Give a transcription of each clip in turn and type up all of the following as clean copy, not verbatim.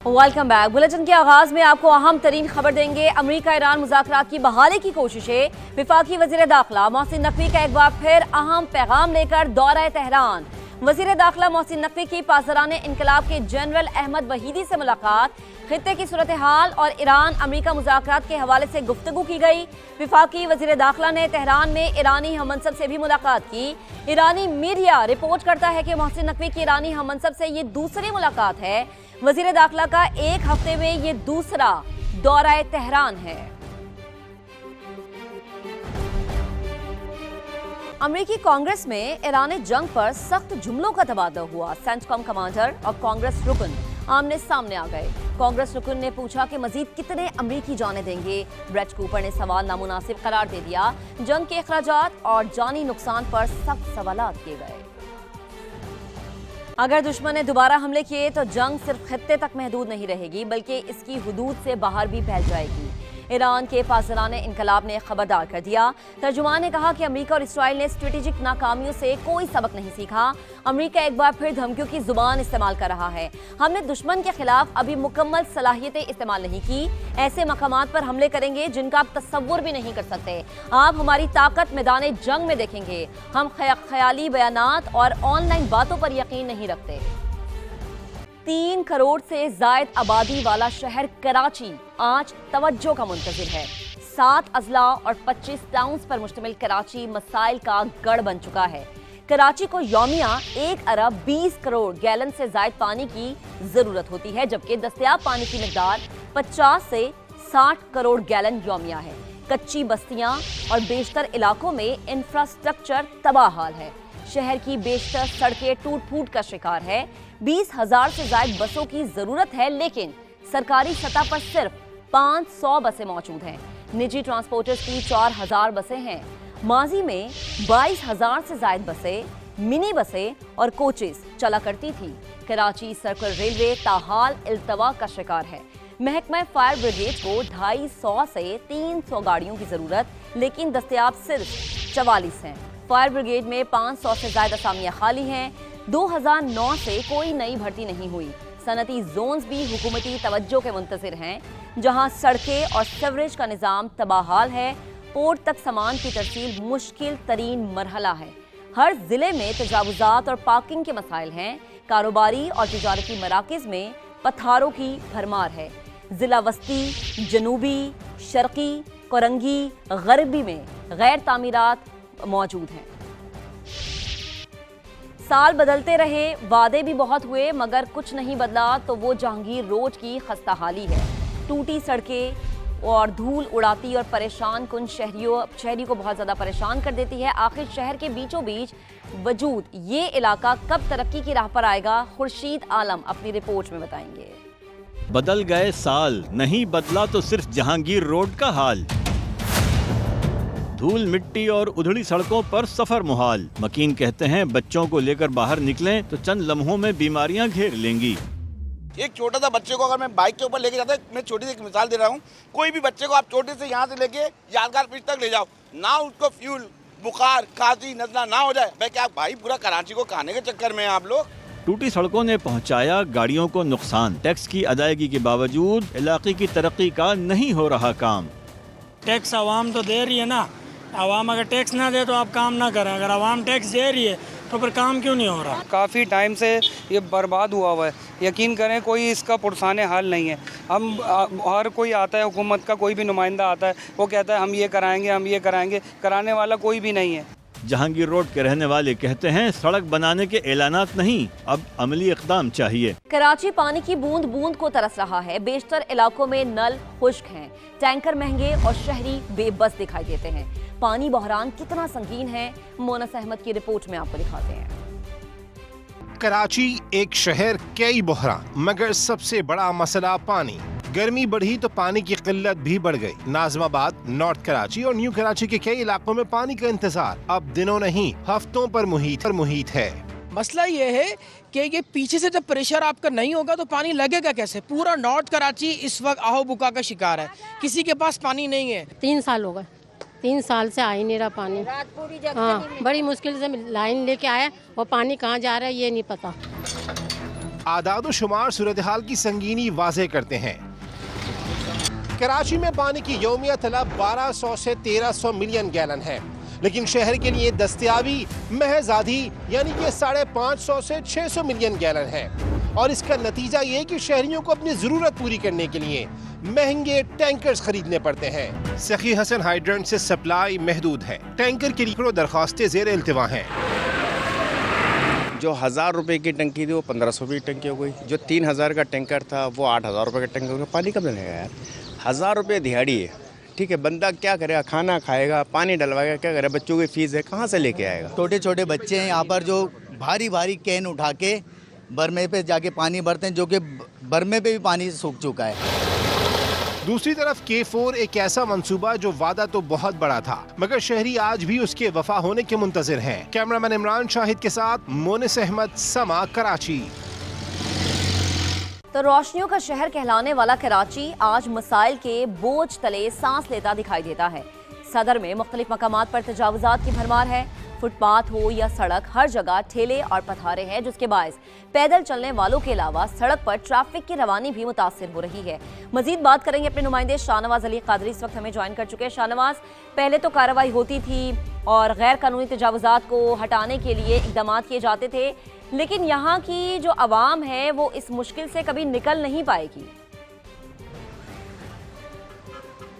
Welcome back. Bulletin के आगाज में आपको अहम तरीन खबर देंगे। अमेरिका ईरान मुज़ाकरात की बहाली की कोशिशें। वफाकी वज़ीर दाखिला मोहसिन नकवी का एक बार फिर अहम पैगाम लेकर दौरा तेहरान। वज़ीर दाखिला मोहसिन नकवी की पासदाराने इनकलाब के जनरल अहमद वहीदी से मुलाकात। खित्ते की सूरत हाल और ईरान अमेरिका मुज़ाकरात के हवाले से गुफ्तगू की गई। वफाकी वज़ीर दाखिला ने तेहरान में ईरानी हममनसब से भी मुलाकात की। ईरानी मीडिया रिपोर्ट करता है कि मोहसिन नकवी की ईरानी हममनसब से ये दूसरी मुलाकात है। वज़ीर दाखिला का एक हफ्ते में ये दूसरा दौरा तेहरान है। अमेरिकी कांग्रेस में ईरानी जंग पर सख्त जुमलों का तबादला हुआ। सेंटकॉम कमांडर और कांग्रेस रुकन आमने सामने आ गए। कांग्रेस रुकन ने पूछा कि मजीद कितने अमेरिकी जाने देंगे। ब्रेट कूपर ने सवाल नामुनासिब करार दे दिया। जंग के अखराजात और जानी नुकसान पर सख्त सवालात किए गए। अगर दुश्मन ने दोबारा हमले किए तो जंग सिर्फ खित्ते तक महदूद नहीं रहेगी, बल्कि इसकी हुदूद से बाहर भी फैल जाएगी। ईरान के पासदाराने इनकलाब ने खबरदार कर दिया। तर्जुमान ने कहा कि अमेरिका और इसराइल ने स्ट्रेटेजिक नाकामियों से कोई सबक नहीं सीखा। अमेरिका एक बार फिर धमकियों की जुबान इस्तेमाल कर रहा है। हमने दुश्मन के खिलाफ अभी मुकम्मल सलाहियतें इस्तेमाल नहीं की। ऐसे मकामात पर हमले करेंगे जिनका आप तस्वुर भी नहीं कर सकते। आप हमारी ताकत मैदान जंग में देखेंगे। हम ख्याली बयानात और ऑनलाइन बातों पर यकीन नहीं रखते। 3 करोड़ से जायद आबादी वाला शहर कराची आज तवज्जो का मुंतज़िर है। 7 अजला और 25 टाउन्स पर मुश्तमिल कराची मसाइल का गढ़ बन चुका है। कराची को यौमिया 1 अरब 20 करोड़ गैलन से जायद पानी की जरूरत होती है, जबकि दस्तयाब पानी की मिकदार 50 से 60 करोड़ गैलन यौमिया है। कच्ची बस्तियां और बेशतर इलाकों में इंफ्रास्ट्रक्चर तबाह हाल है। शहर की बेशतर सड़कें टूट फूट का शिकार है। 20,000 से ज्यादा बसों की जरूरत है, लेकिन सरकारी सतह पर सिर्फ 500 बसें मौजूद हैं। निजी ट्रांसपोर्टर्स की 4,000 बसें हैं। माजी में 22,000 से ज्यादा बसें, मिनी बसें और कोचेस चला करती थी। कराची सर्कल रेलवे ताहाल इल्तवा का शिकार है। महकमा फायर ब्रिगेड को 250 से 300 गाड़ियों की जरूरत, लेकिन दस्तयाब सिर्फ 44 हैं। फायर ब्रिगेड में 500 से ज्यादा असामियां खाली हैं। 2009 से कोई नई भर्ती नहीं हुई। सनती जोन्स भी हुकूमती तवज्जो के मुंतज़िर हैं, जहां सड़कें और सीवरेज का निज़ाम तबाहाल है। पोर्ट तक सामान की तरसील मुश्किल तरीन मरहला है। हर जिले में तजावुजात और पार्किंग के मसाइल हैं। कारोबारी और तिजारती मराकज़ में पत्थरों की भरमार है। जिला वस्ती, जनूबी, शर्की, कोरंगी, गरबी में गैर तामीरात मौजूद हैं। साल बदलते रहे, वादे भी बहुत हुए, मगर कुछ नहीं बदला तो वो जहांगीर रोड की खस्ताहाली है। टूटी सड़कें और धूल उड़ाती और परेशान कुन शहरी को बहुत ज़्यादा परेशान कर देती है। आखिर शहर के बीचों बीच वजूद ये इलाका कब तरक्की की राह पर आएगा? खुर्शीद आलम अपनी रिपोर्ट में बताएंगे। बदल गए साल, नहीं बदला तो सिर्फ जहांगीर रोड का हाल। धूल मिट्टी और उधड़ी सड़कों पर सफर मुहाल। मकीन कहते हैं बच्चों को लेकर बाहर निकलें तो चंद लम्हों में बीमारियां घेर लेंगी। एक छोटा सा बच्चे को अगर मैं बाइक के ऊपर लेके जाता, मैं छोटी सी एक मिसाल दे रहा हूँ, कोई भी बच्चे को आप छोटे से यहाँ से लेके यादगार पिच तक ले जाओ ना, उसको फ्यूल, बुखार, खांसी, नजला ना हो जाए। मैं क्या भाई पूरा कराची को खाने के चक्कर में आप लोग। टूटी सड़कों ने पहुंचाया गाड़ियों को नुकसान। टैक्स की अदायगी के बावजूद इलाके की तरक्की का नहीं हो रहा काम। टैक्स आवाम तो दे रही है ना, आवाम अगर टैक्स ना दे तो आप काम ना करें। अगर आवाम टैक्स दे रही है तो फिर काम क्यों नहीं हो रहा? काफ़ी टाइम से ये बर्बाद हुआ हुआ है। यकीन करें कोई इसका पुरसाने हाल नहीं है। हम हर कोई आता है, हुकूमत का कोई भी नुमाइंदा आता है, वो कहता है हम ये कराएंगे, हम ये कराएंगे, कराने वाला कोई भी नहीं है। जहांगीर रोड के रहने वाले कहते हैं सड़क बनाने के ऐलानात नहीं, अब अमली इक़दाम चाहिए। कराची पानी की बूंद बूंद को तरस रहा है। बेशतर इलाकों में नल खुश्क हैं। टैंकर महंगे और शहरी बेबस दिखाई देते हैं। पानी बहरान कितना संगीन है, मोनस अहमद की रिपोर्ट में आपको दिखाते हैं। कराची एक शहर कई बहरान, मगर सबसे बड़ा मसला पानी। गर्मी बढ़ी तो पानी की किल्लत भी बढ़ गई। नाजमाबाद, नॉर्थ कराची और न्यू कराची के कई इलाकों में पानी का इंतजार अब दिनों नहीं हफ्तों पर मुहित है। मसला ये है कि ये पीछे से जब प्रेशर आपका नहीं होगा तो पानी लगेगा कैसे? पूरा नॉर्थ कराची इस वक्त आहो बुका का शिकार है। किसी के पास पानी नहीं है। 3 साल हो गए, 3 साल से आ ही नहीं रहा पानी। हाँ, बड़ी मुश्किल से लाइन लेके आया और पानी कहाँ जा रहा है ये नहीं पता। आदाद शुमार सूरत हाल की संगीनी वाज़ेह करते हैं। कराची में पानी की यौमिया तलब 1200 से 1300 मिलियन गैलन है, लेकिन शहर के लिए दस्तयाबी महज आधी यानी कि 550 से 600 मिलियन गैलन है। और इसका नतीजा ये कि शहरियों को अपनी जरूरत पूरी करने के लिए महंगे टैंकर्स खरीदने पड़ते हैं। सखी हसन हाइड्रेंट से सप्लाई महदूद है। टैंकर की लिखो दरखास्तें ज़ेर इल्तिवा हैं। जो 1000 रुपए की टंकी थी वो 1500 की टंकी हो गई। जो 3000 का टैंकर था वो 8000 रुपए का टैंकर हो गया। पानी कब मिलेगा यार? 1000 रुपये दिहाड़ी है, ठीक है, बंदा क्या करेगा? खाना खाएगा, पानी डलवाएगा, क्या करेगा? बच्चों की फीस है, कहाँ से लेके आएगा? छोटे छोटे बच्चे हैं यहाँ पर जो भारी भारी कैन उठा के बरमे पे जाके पानी भरते हैं, जो कि बरमे पे भी पानी सूख चुका है। दूसरी तरफ K4 एक ऐसा मंसूबा जो वादा तो बहुत बड़ा था, मगर शहरी आज भी उसके वफा होने के मुंतजिर हैं। कैमरामैन इमरान शाहिद के साथ मोनिस अहमद, समा, कराची। तो रोशनियों का शहर कहलाने वाला कराची आज मसाइल के बोझ तले सांस लेता दिखाई देता है। सदर में मुख्तलिफ मकामात पर तजावुजात की भरमार है। फुटपाथ हो या सड़क, हर जगह ठेले और पथारे हैं, जिसके बायस पैदल चलने वालों के अलावा सड़क पर ट्रैफिक की रवानी भी मुतासिर हो रही है। मजीद बात करेंगे अपने नुमाइंदे शाहनवाज अली कादरी इस वक्त हमें ज्वाइन कर चुके हैं। शाहनवाज, पहले तो कार्रवाई होती थी और गैर कानूनी तजावुजात को हटाने के लिए इकदाम किए जाते थे, लेकिन यहाँ की जो आवाम है वो इस मुश्किल से कभी निकल नहीं पाएगी।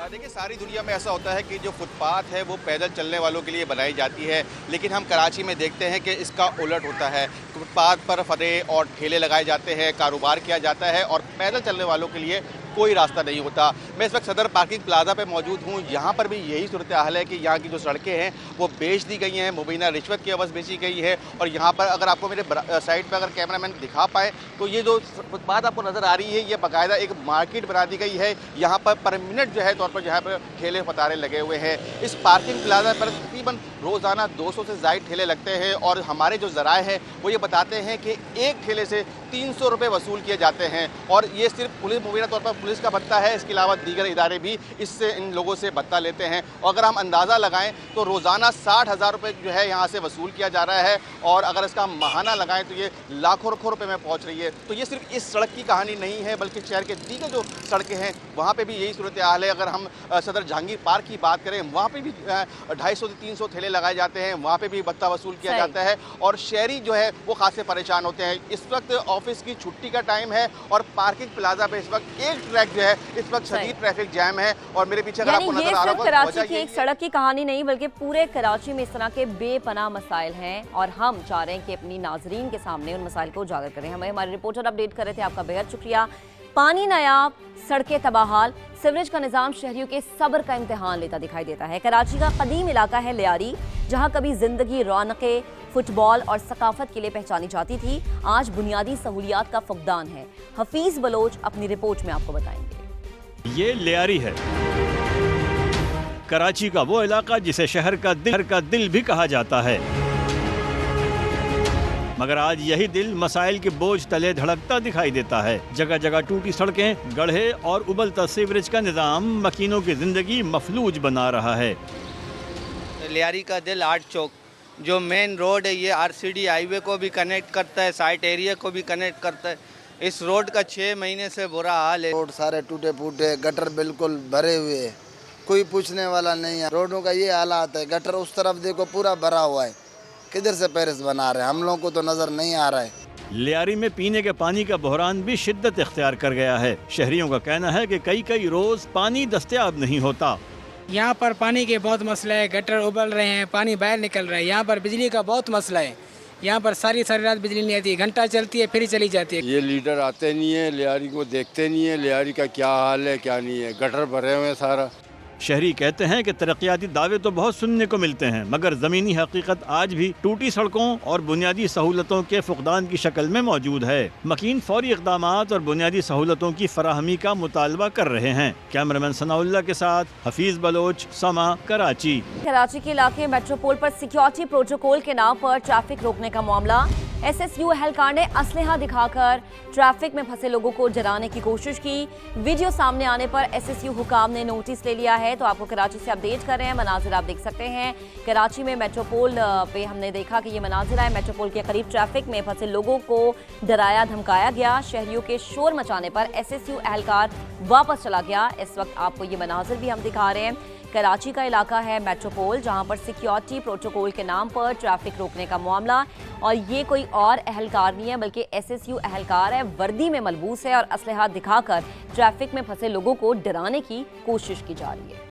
देखिए, सारी दुनिया में ऐसा होता है कि जो फुटपाथ है वो पैदल चलने वालों के लिए बनाई जाती है, लेकिन हम कराची में देखते हैं कि इसका उलट होता है। फुटपाथ पर फरे और ठेले लगाए जाते हैं, कारोबार किया जाता है और पैदल चलने वालों के लिए कोई रास्ता नहीं होता। मैं इस वक्त सदर पार्किंग प्लाजा पे मौजूद हूँ। यहाँ पर भी यही सूरत हाल है कि यहाँ की जो सड़कें हैं वो बेच दी गई हैं, मुबीना रिश्वत की अवज़ बेची गई है। और यहाँ पर अगर आपको मेरे साइड पे अगर कैमरामैन दिखा पाए तो ये जो फुटपाथ आपको नज़र आ रही है ये बाकायदा एक मार्केट बना दी गई है। यहाँ पर पर मिनट जो है तौर पर यहाँ पर ठेले फतारे लगे हुए हैं। इस पार्किंग प्लाजा पर तकरीबन रोज़ाना 200 से ज़ायद ठेले लगते हैं और हमारे जो ज़राए हैं वो ये बताते हैं कि एक ठेले से 300 रुपये वसूल किए जाते हैं। और ये सिर्फ पुलिस, मुबीना तौर पर पुलिस का भत्ता है, इसके अलावा दीगर इदारे भी इससे इन लोगों से भत्ता लेते हैं। और अगर हम अंदाज़ा लगाएं तो रोज़ाना 60,000 रुपये जो है यहाँ से वसूल किया जा रहा है और अगर इसका माहाना लगाएं तो ये लाखों रुपये में पहुँच रही है। तो ये सिर्फ इस सड़क की कहानी नहीं है, बल्कि शहर के दीगर जो सड़कें हैं वहाँ पर भी यही सूरत हाल है। अगर हम सदर जहांगीर पार्क की बात करें, वहाँ पर भी 250 से 300 ठेले लगाए जाते हैं, वहाँ पे भी भत्ता वसूल किया जाता है और शहरी जो है वो खासे परेशान होते हैं। इस वक्त ऑफिस की छुट्टी का टाइम है और पार्किंग प्लाजा पे इस वक्त एक ट्रैक जो है इस वक्त शदीद ट्रैफिक जैम है। और मेरे पीछे अगर आपको नजर आ रहा होगा, कराची की एक सड़क की कहानी नहीं बल्कि पूरे कराची में इस तरह के बेपनाह मसाइल हैं और हम चाह रहे हैं कि अपनी नाजरीन के सामने उन मसाइल को उजागर करें। हमें हमारे रिपोर्टर अपडेट कर रहे थे, आपका बेहद शुक्रिया। पानी नायाब, सड़कें तबाहाल, सीवरेज का निजाम शहरियों के सब्र का इम्तिहान लेता दिखाई देता है। कराची का कदीम इलाका है लियारी, जहां कभी जिंदगी रौनकें, फुटबॉल और सकाफत के लिए पहचानी जाती थी, आज बुनियादी सहूलियात का फुकदान है। हफीज बलोच अपनी रिपोर्ट में आपको बताएंगे। ये लियारी है, कराची का वो इलाका जिसे शहर का दिल भी कहा जाता है, मगर आज यही दिल मसाइल के बोझ तले धड़कता दिखाई देता है। जगह जगह टूटी सड़कें, गड्ढे और उबलता सीवरेज का निजाम मकीनों की जिंदगी मफलूज बना रहा है। लियारी का दिल आर्ट चौक जो मेन रोड है, ये RCD हाईवे को भी कनेक्ट करता है, साइट एरिया को भी कनेक्ट करता है। इस रोड का 6 महीने से बुरा हाल है। रोड सारे टूटे फूटे, गटर बिल्कुल भरे हुए, कोई पूछने वाला नहीं है। रोडों का ये हालात है, गटर उस तरफ देखो पूरा भरा हुआ है, किधर से पेरिस बना रहे हैं, हम लोगों को तो नजर नहीं आ रहा है। लियारी में पीने के पानी का बहरान भी शिद्दत इख्तियार कर गया है। शहरियों का कहना है कि कई रोज पानी दस्तयाब नहीं होता। यहाँ पर पानी के बहुत मसला है, गटर उबल रहे हैं, पानी बाहर निकल रहा है। यहाँ पर बिजली का बहुत मसला है, यहाँ पर सारी रात बिजली नहीं आती, घंटा चलती है फिर चली जाती है। ये लीडर आते नहीं है, लियारी को देखते नहीं है, लियारी का क्या हाल है क्या नहीं है, गटर भरे हुए हैं सारा। शहरी कहते हैं कि तरक्याती दावे तो बहुत सुनने को मिलते हैं, मगर ज़मीनी हकीकत आज भी टूटी सड़कों और बुनियादी सहूलतों के फुकदान की शक्ल में मौजूद है। मकीन फौरी इक़दामात और बुनियादी सहूलतों की फराहमी का मुतालबा कर रहे हैं। कैमरामैन सनाउल्लाह के साथ हफीज बलोच, समा, कराची। कराची के इलाके मेट्रोपोल पर सिक्योरिटी प्रोटोकॉल के नाम पर ट्रैफिक रोकने का मामला। एसएसयू अहलकार ने असलहा दिखाकर ट्रैफिक में फंसे लोगों को डराने की कोशिश की। वीडियो सामने आने पर एसएसयू हुकाम ने नोटिस ले लिया है। तो आपको कराची से अपडेट कर रहे हैं, मनाजिर आप देख सकते हैं। कराची में मेट्रोपोल पे हमने देखा कि ये मनाजिर है। मेट्रोपोल के करीब ट्रैफिक में फंसे लोगों को डराया धमकाया गया। शहरियों के शोर मचाने पर एसएसयू अहलकार वापस चला गया। इस वक्त आपको ये मनाजिर भी हम दिखा रहे हैं। कराची का इलाका है मेट्रोपोल, जहां पर सिक्योरिटी प्रोटोकॉल के नाम पर ट्रैफिक रोकने का मामला, और ये कोई और अहलकार नहीं है बल्कि एसएसयू अहलकार है। वर्दी में मलबूस है और असलहा दिखाकर ट्रैफिक में फंसे लोगों को डराने की कोशिश की जा रही है।